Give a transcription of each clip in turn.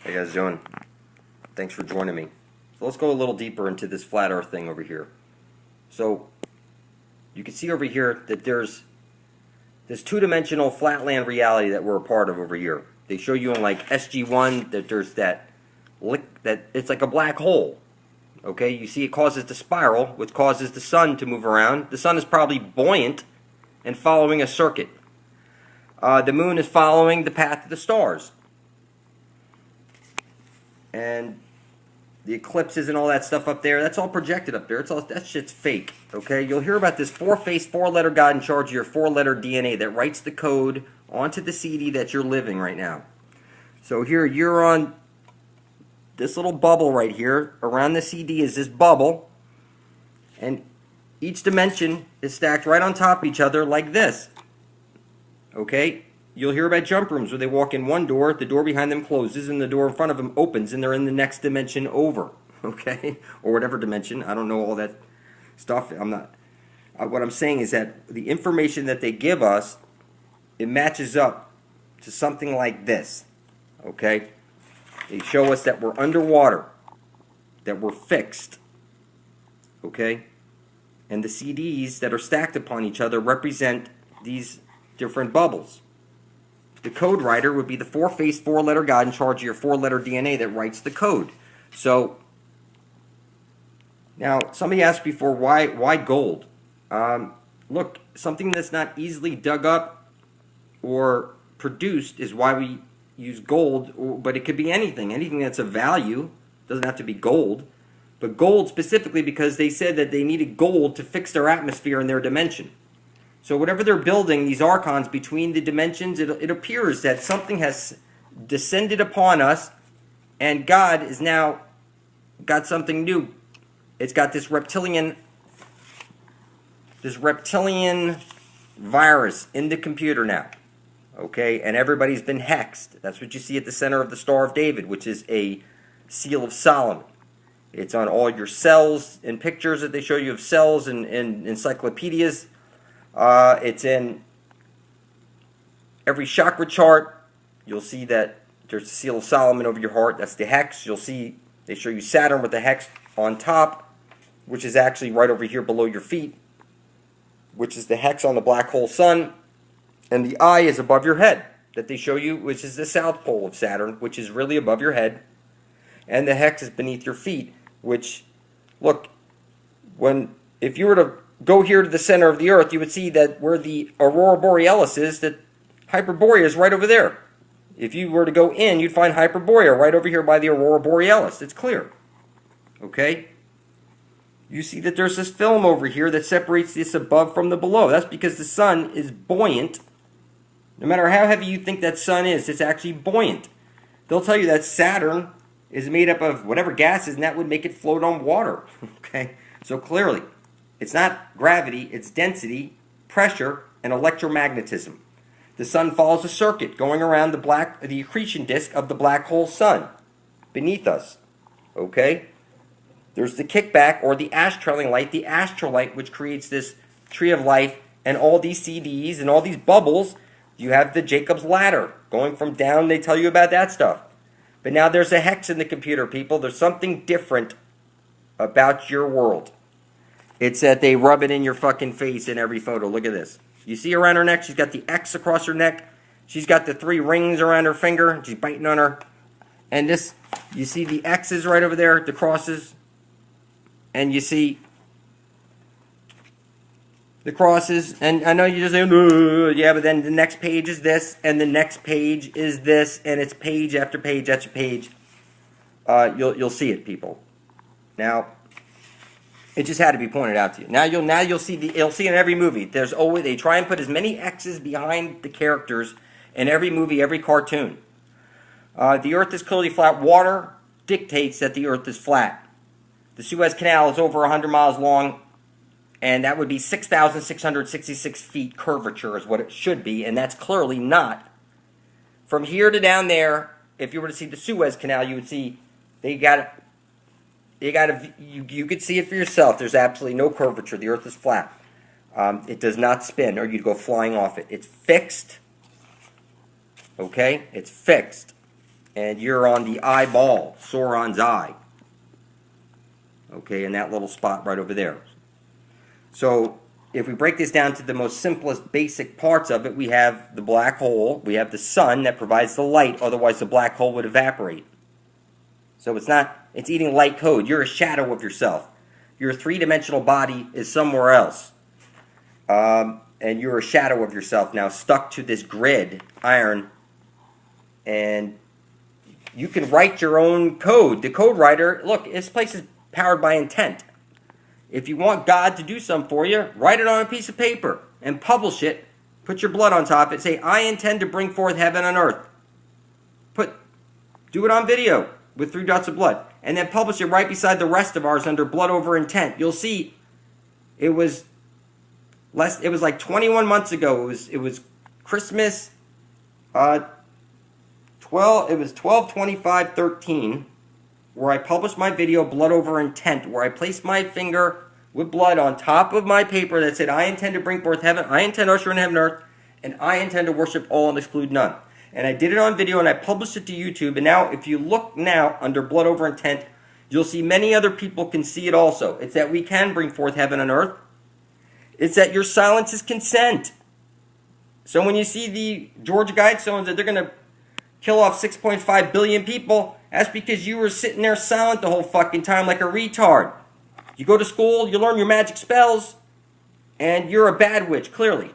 How you guys doing? Thanks for joining me. So let's go a little deeper into this flat earth thing over here. So you can see over here that there's this two-dimensional flatland reality that we're a part of over here. They show you in like SG1 that there's that it's like a black hole. Okay, you see it causes the spiral, which causes the sun to move around. The sun is probably buoyant and following a circuit. The moon is following the path of the stars. And the eclipses and all that stuff up there, that's all projected up there. That shit's fake. Okay, you'll hear about this four-faced, four-letter God in charge of your four-letter DNA that writes the code onto the CD that you're living right now. So here you're on this little bubble right here. Around the CD is this bubble, and each dimension is stacked right on top of each other like this. Okay, you'll hear about jump rooms where they walk in one door, the door behind them closes, and the door in front of them opens, and they're in the next dimension over. Okay, or whatever dimension. I don't know all that stuff. I'm not. What I'm saying is that the information that they give us, it matches up to something like this. Okay. They show us that we're underwater, that we're fixed, okay? And the CDs that are stacked upon each other represent these different bubbles. The code writer would be the four-faced, four-letter God in charge of your four-letter DNA that writes the code. So, now, somebody asked before, why gold? Look, something that's not easily dug up or produced is why we use gold, but it could be anything that's of value. Doesn't have to be gold, but gold specifically because they said that they needed gold to fix their atmosphere and their dimension. So whatever they're building, these archons between the dimensions, it appears that something has descended upon us, and God is now got something new. It's got this reptilian virus in the computer now. Okay, and everybody's been hexed. That's what you see at the center of the Star of David, which is a seal of Solomon. It's on all your cells and pictures that they show you of cells and encyclopedias. It's in every chakra chart. You'll see that there's a seal of Solomon over your heart. That's the hex. You'll see they show you Saturn with the hex on top, which is actually right over here below your feet, which is the hex on the black hole sun. And the eye is above your head that they show you, which is the south pole of Saturn, which is really above your head. And the hex is beneath your feet, which, look, if you were to go here to the center of the Earth, you would see that where the Aurora Borealis is, that Hyperborea is right over there. If you were to go in, you'd find Hyperborea right over here by the Aurora Borealis. It's clear. Okay? You see that there's this film over here that separates this above from the below. That's because the sun is buoyant. No matter how heavy you think that sun is, it's actually buoyant. They'll tell you that Saturn is made up of whatever gases, and that would make it float on water. Okay? So clearly, it's not gravity, it's density, pressure, and electromagnetism. The sun follows a circuit going around the accretion disk of the black hole sun beneath us. Okay? There's the kickback, or the astrailing light, the astrolight, which creates this tree of life, and all these CDs and all these bubbles. You have the Jacob's ladder going from down. They tell you about that stuff. But now there's a hex in the computer, people. There's something different about your world. It's that they rub it in your fucking face in every photo. Look at this. You see around her neck, she's got the X across her neck. She's got the 3 rings around her finger. She's biting on her. And this, you see the X's right over there, the crosses. And you see the crosses, and I know you're just saying, yeah, but then the next page is this, and the next page is this, and it's page after page after page. You'll see it, people. Now, it just had to be pointed out to you. Now you'll see you'll see in every movie. There's always, they try and put as many X's behind the characters in every movie, every cartoon. The Earth is clearly flat. Water dictates that the Earth is flat. The Suez Canal is over 100 miles long, and that would be 6,666 feet curvature is what it should be, and that's clearly not. From here to down there, if you were to see the Suez Canal, you would see you could see it for yourself. There's absolutely no curvature. The Earth is flat. It does not spin, or you'd go flying off it. It's fixed. Okay? It's fixed. and you're on the eyeball, Sauron's eye. Okay, in that little spot right over there. So if we break this down to the most simplest basic parts of it, we have the black hole, we have the sun that provides the light, otherwise the black hole would evaporate. So it's eating light code. You're a shadow of yourself. Your three-dimensional body is somewhere else. And you're a shadow of yourself now, stuck to this grid, iron, and you can write your own code. The code writer, look, this place is powered by intent. If you want God to do something for you, write it on a piece of paper and publish it. Put your blood on top of it. Say, I intend to bring forth heaven and earth. Do it on video with 3 dots of blood. And then publish it right beside the rest of ours under blood over intent. You'll see it was like 21 months ago. It was Christmas 12/25/13, where I published my video Blood Over Intent, where I placed my finger with blood on top of my paper that said, I intend to bring forth heaven, I intend to usher in heaven and earth, and I intend to worship all and exclude none. And I did it on video and I published it to YouTube, and now if you look now under Blood Over Intent, you'll see many other people can see it also. It's that we can bring forth heaven and earth. It's that your silence is consent. So when you see the Georgia Guidestones that they're going to kill off 6.5 billion people, that's because you were sitting there silent the whole fucking time like a retard. You go to school, you learn your magic spells, and you're a bad witch, clearly.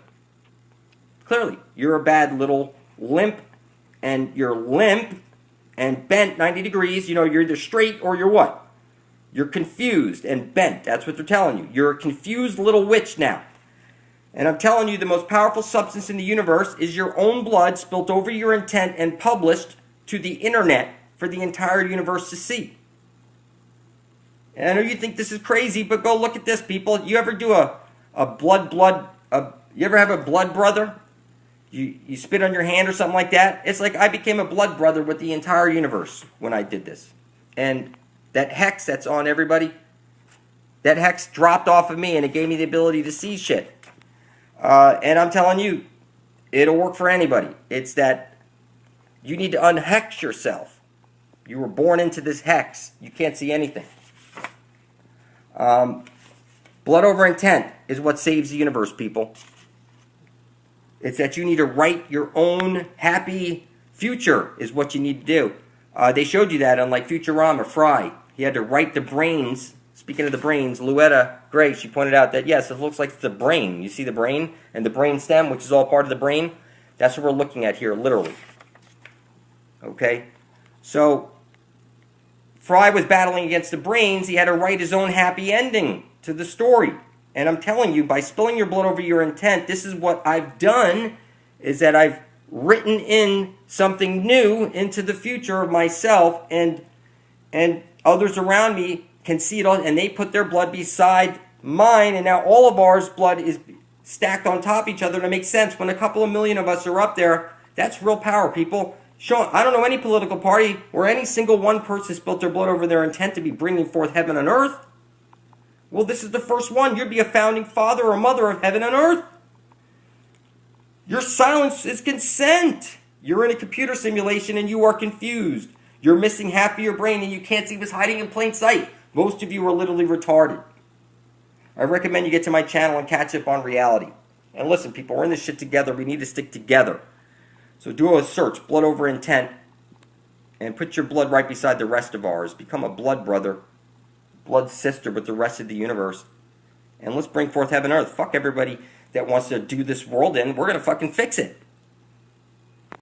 Clearly. You're a bad little limp, and you're limp and bent 90 degrees. You know, you're either straight or you're what? You're confused and bent. That's what they're telling you. You're a confused little witch now. And I'm telling you, the most powerful substance in the universe is your own blood spilt over your intent and published to the internet for the entire universe to see. And I know you think this is crazy, but go look at this, people. You ever do you ever have a blood brother? You spit on your hand or something like that? It's like I became a blood brother with the entire universe when I did this. And that hex that's on everybody, that hex dropped off of me and it gave me the ability to see shit. And I'm telling you, it'll work for anybody. It's that you need to unhex yourself. You were born into this hex. You can't see anything. Blood over intent is what saves the universe, people. It's that you need to write your own happy future is what you need to do. They showed you that on like Futurama, Fry. He had to write the brains. Speaking of the brains, Louetta Gray, she pointed out that, yes, it looks like it's the brain. You see the brain and the brain stem, which is all part of the brain? That's what we're looking at here, literally. Okay? So, Fry was battling against the brains. He had to write his own happy ending to the story. And I'm telling you, by spilling your blood over your intent, this is what I've done, is that I've written in something new into the future of myself, and others around me can see it all, and they put their blood beside mine, and now all of ours blood is stacked on top of each other to make sense. When a couple of million of us are up there, that's real power, people. I don't know any political party where any single one person spilt their blood over their intent to be bringing forth heaven and earth. Well, this is the first one. You'd be a founding father or mother of heaven and earth. Your silence is consent. You're in a computer simulation and you are confused. You're missing half of your brain and you can't see what's hiding in plain sight. Most of you are literally retarded. I recommend you get to my channel and catch up on reality. And listen, people, we're in this shit together. We need to stick together. So do a search, blood over intent, and put your blood right beside the rest of ours. Become a blood brother, blood sister with the rest of the universe. And let's bring forth heaven and earth. Fuck everybody that wants to do this world in. We're going to fucking fix it.